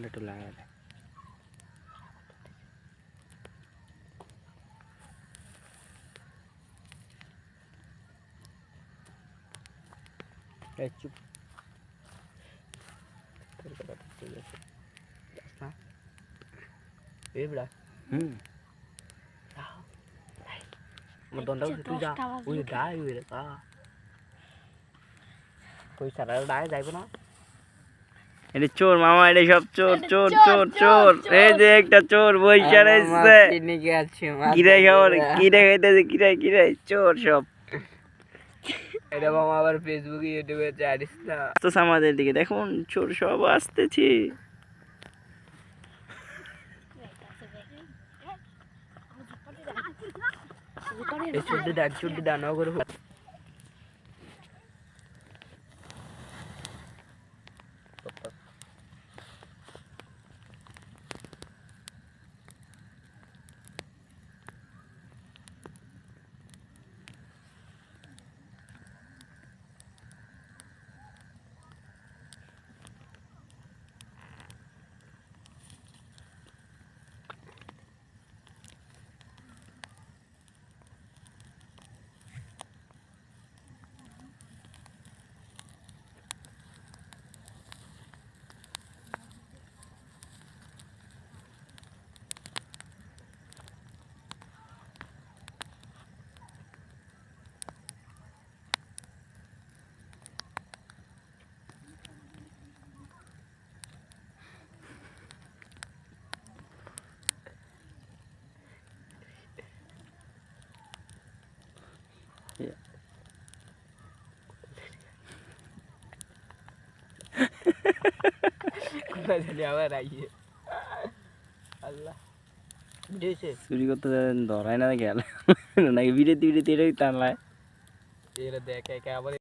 একটু লাগালে চুপ তুই যা ওই ডাই ওই রে ওই সারা ডাই যাইব না এটা চোর মামা এটা সব চোর চোর চোর চোর এই যে একটা চোর বইসা রয়েছে কিরে খবর কিরে খাইতেছে কিরে কিরে চোর সব এটা মামা আবার ফেসবুকে ইউটিউবে ছাড়িস না তো আমাদের দিকে দেখুন চোর সব আসতেছি চোদ্দ ডান করে চুরি করতে ধরায় না গেল নাকি বিড়িতে বিড়িতে এটাই টানলায় দেখে আবার